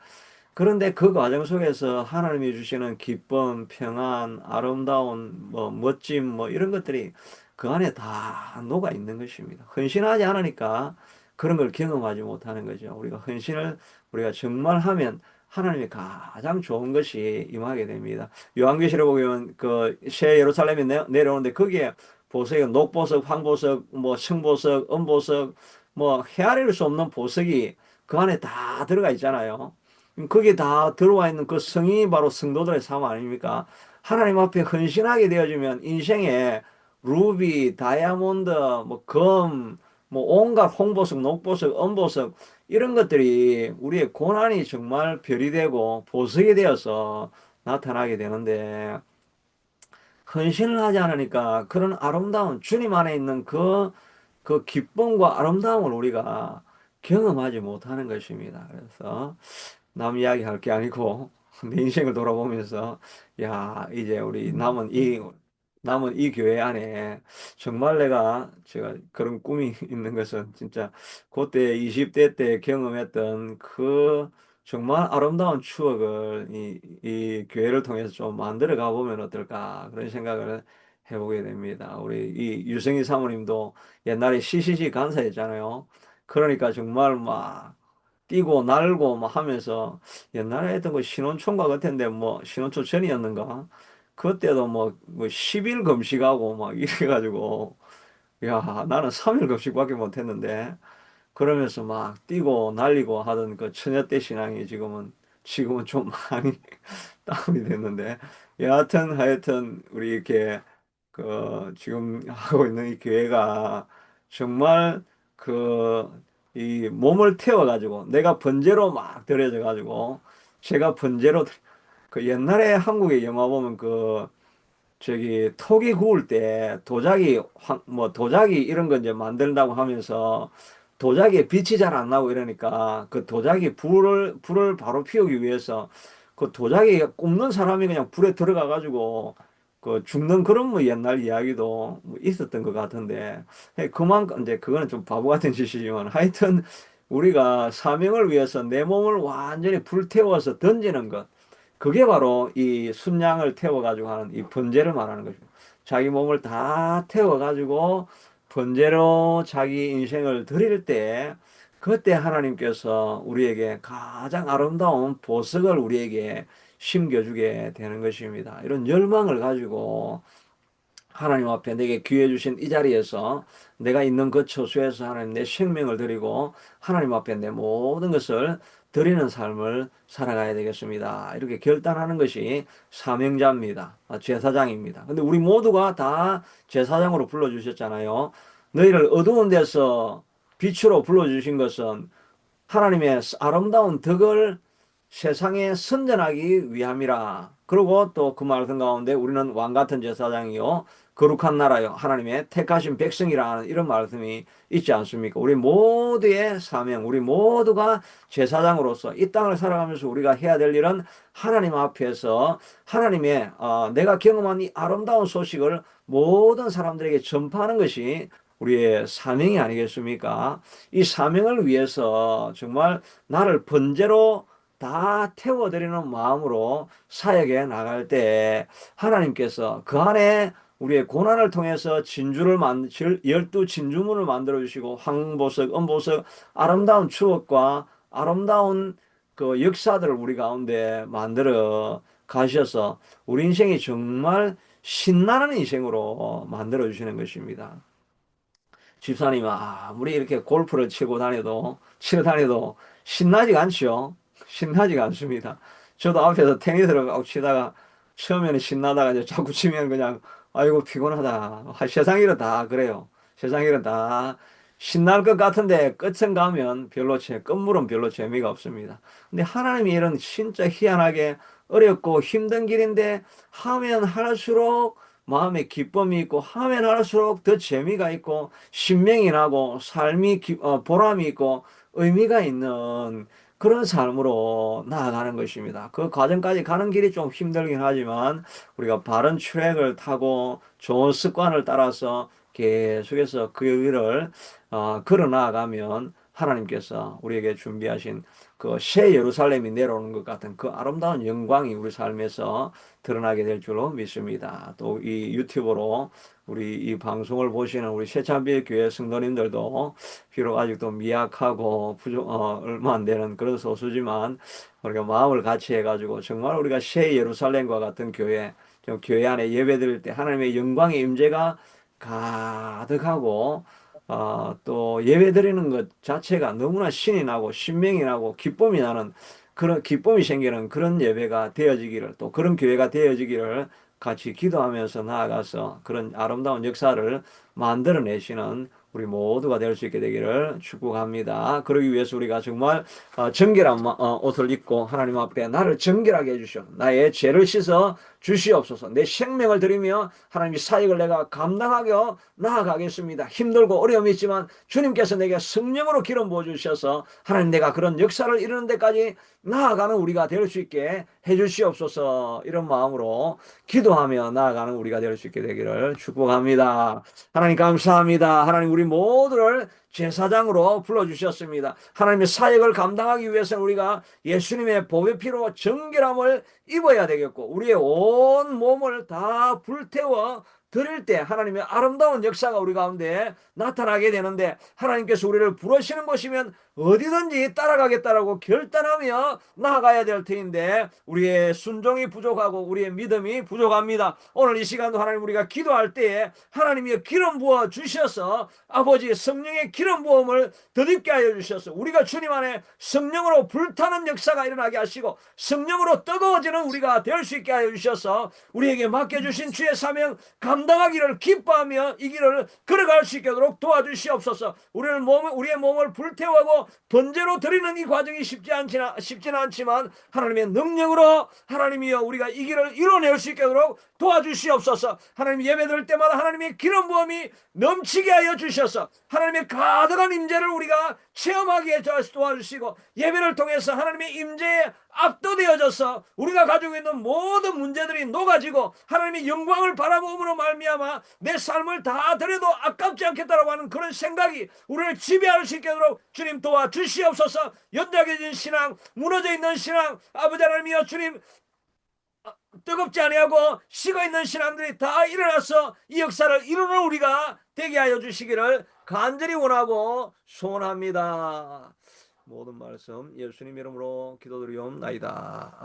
그런데 그 과정 속에서 하나님이 주시는 기쁨, 평안, 아름다운 뭐 멋짐 뭐 이런 것들이 그 안에 다 녹아 있는 것입니다. 헌신하지 않으니까 그런 걸 경험하지 못하는 거죠. 우리가 헌신을 우리가 정말 하면 하나님이 가장 좋은 것이 임하게 됩니다. 요한계시록 보면 그 새 예루살렘이 내려오는데 거기에 보석이 녹보석, 황보석, 뭐 청보석, 은보석, 뭐 헤아릴 수 없는 보석이 그 안에 다 들어가 있잖아요. 거기에 다 들어와 있는 그 성이 바로 성도들의 삶 아닙니까? 하나님 앞에 헌신하게 되어지면 인생에 루비, 다이아몬드, 뭐 금, 뭐 온갖 홍보석, 녹보석, 은보석 이런 것들이 우리의 고난이 정말 별이 되고 보석이 되어서 나타나게 되는데 헌신을 하지 않으니까 그런 아름다운 주님 안에 있는 그 기쁨과 아름다움을 우리가 경험하지 못하는 것입니다. 그래서 남 이야기 할 게 아니고 내 인생을 돌아보면서 야 이제 우리 남은 이 교회 안에 정말 제가 그런 꿈이 있는 것은 진짜 그때 20대 때 경험했던 그 정말 아름다운 추억을 이 교회를 통해서 좀 만들어 가보면 어떨까 그런 생각을 해보게 됩니다. 우리 이 유성희 사모님도 옛날에 CCC 간사였잖아요. 그러니까 정말 막 뛰고 날고 막 하면서 옛날에 했던 거 신혼촌과 같은데 뭐 신혼촌 전이었는가? 그때도 뭐 10일 금식하고 막 이래가지고 야 나는 3일 금식밖에 못했는데 그러면서 막 뛰고 날리고 하던 그 처녀 때 신앙이 지금은 좀 많이 다운이 됐는데 여하튼 하여튼 우리 이렇게 그 지금 하고 있는 이 교회가 정말 그 이 몸을 태워가지고 내가 번제로 막 들여져 가지고 제가 번제로 그 옛날에 한국의 영화 보면 그 저기 토기 구울 때 뭐 도자기 이런 거 이제 만든다고 하면서 도자기에 빛이 잘 안 나고 이러니까 그 도자기 불을 바로 피우기 위해서 그 도자기 굽는 사람이 그냥 불에 들어가 가지고 그 죽는 그런 뭐 옛날 이야기도 뭐 있었던 것 같은데 그만큼 이제 그거는 좀 바보 같은 짓이지만 하여튼 우리가 사명을 위해서 내 몸을 완전히 불태워서 던지는 것 그게 바로 이 순양을 태워가지고 하는 이 번제를 말하는 것입니다. 자기 몸을 다 태워가지고 번제로 자기 인생을 드릴 때, 그때 하나님께서 우리에게 가장 아름다운 보석을 우리에게 심겨주게 되는 것입니다. 이런 열망을 가지고 하나님 앞에 내게 기회 주신 이 자리에서 내가 있는 그 처소에서 하나님 내 생명을 드리고 하나님 앞에 내 모든 것을 드리는 삶을 살아가야 되겠습니다. 이렇게 결단하는 것이 사명자입니다. 제사장입니다. 근데 우리 모두가 다 제사장으로 불러주셨잖아요. 너희를 어두운 데서 빛으로 불러주신 것은 하나님의 아름다운 덕을 세상에 선전하기 위함이라. 그리고 또 그 말씀 가운데 우리는 왕 같은 제사장이요. 거룩한 나라요. 하나님의 택하신 백성이라는 이런 말씀이 있지 않습니까? 우리 모두의 사명, 우리 모두가 제사장으로서 이 땅을 살아가면서 우리가 해야 될 일은 하나님 앞에서 하나님의 내가 경험한 이 아름다운 소식을 모든 사람들에게 전파하는 것이 우리의 사명이 아니겠습니까? 이 사명을 위해서 정말 나를 번제로 다 태워드리는 마음으로 사역에 나갈 때 하나님께서 그 안에 우리의 고난을 통해서 열두 진주문을 만들어 주시고 황보석, 은보석, 아름다운 추억과 아름다운 그 역사들을 우리 가운데 만들어 가셔서 우리 인생이 정말 신나는 인생으로 만들어 주시는 것입니다. 집사님 아무리 이렇게 골프를 치러 다녀도 신나지가 않죠. 신나지가 않습니다. 저도 앞에서 테니스를 막 치다가 처음에는 신나다가 이제 자꾸 치면 그냥 아이고 피곤하다. 세상 일은 다 그래요. 세상 일은 다 신날 것 같은데 끝은 가면 끝물은 별로 재미가 없습니다. 근데 하나님이 이런 진짜 희한하게 어렵고 힘든 길인데 하면 할수록 마음에 기쁨이 있고 하면 할수록 더 재미가 있고 신명이 나고 보람이 있고 의미가 있는 그런 삶으로 나아가는 것입니다. 그 과정까지 가는 길이 좀 힘들긴 하지만 우리가 바른 트랙을 타고 좋은 습관을 따라서 계속해서 그 길을 걸어 나아가면 하나님께서 우리에게 준비하신 그 새 예루살렘이 내려오는 것 같은 그 아름다운 영광이 우리 삶에서 드러나게 될 줄로 믿습니다. 또 이 유튜브로 우리 이 방송을 보시는 우리 새찬빛 교회 성도님들도 비록 아직도 미약하고 얼마 안 되는 그런 소수지만 우리가 마음을 같이 해가지고 정말 우리가 새 예루살렘과 같은 좀 교회 안에 예배드릴 때 하나님의 영광의 임재가 가득하고 또 예배드리는 것 자체가 너무나 신이 나고 신명이 나고 기쁨이 나는 그런 기쁨이 생기는 그런 예배가 되어지기를 또 그런 교회가 되어지기를 같이 기도하면서 나아가서 그런 아름다운 역사를 만들어내시는 우리 모두가 될 수 있게 되기를 축복합니다. 그러기 위해서 우리가 정말 정결한 옷을 입고 하나님 앞에 나를 정결하게 해주시오. 나의 죄를 씻어 주시옵소서. 내 생명을 드리며 하나님의 사역을 내가 감당하게 나아가겠습니다. 힘들고 어려움이 있지만 주님께서 내게 성령으로 기름 부어주셔서 하나님 내가 그런 역사를 이루는 데까지 나아가는 우리가 될 수 있게 해주시옵소서. 이런 마음으로 기도하며 나아가는 우리가 될 수 있게 되기를 축복합니다. 하나님 감사합니다. 하나님 우리 모두를 제사장으로 불러주셨습니다. 하나님의 사역을 감당하기 위해서는 우리가 예수님의 보배 피로 정결함을 입어야 되겠고 우리의 온 몸을 다 불태워 드릴 때 하나님의 아름다운 역사가 우리 가운데 나타나게 되는데 하나님께서 우리를 부르시는 곳이면 어디든지 따라가겠다라고 결단하며 나아가야 될 터인데 우리의 순종이 부족하고 우리의 믿음이 부족합니다. 오늘 이 시간도 하나님 우리가 기도할 때에 하나님이 기름 부어 주셔서 아버지 성령의 기름 부음을 덧입게 하여 주셔서 우리가 주님 안에 성령으로 불타는 역사가 일어나게 하시고 성령으로 뜨거워지는 우리가 될 수 있게 하여 주셔서 우리에게 맡겨주신 주의 사명 감당하기를 기뻐하며 이 길을 걸어갈 수 있도록 도와주시옵소서. 우리의 몸을 불태우고 번제로 드리는 이 과정이 쉽지는 않지만 하나님의 능력으로 하나님이여 우리가 이 길을 이뤄낼 수 있도록 도와주시옵소서. 하나님 예배드릴 때마다 하나님의 기름 부음이 넘치게 하여 주셔서 하나님의 가득한 임재를 우리가 체험하게 도와주시고 예배를 통해서 하나님의 임재에 압도되어져서 우리가 가지고 있는 모든 문제들이 녹아지고 하나님의 영광을 바라보므로 말미암아 내 삶을 다 드려도 아깝지 않겠다라고 하는 그런 생각이 우리를 지배할 수 있도록 주님 도와주시옵소서. 연약해진 신앙, 무너져 있는 신앙, 아버지 하나님이여 주님 뜨겁지 아니하고 식어있는 신앙들이 다 일어나서 이 역사를 이루는 우리가 되게 하여 주시기를 간절히 원하고 소원합니다. 모든 말씀 예수님 이름으로 기도드리옵나이다.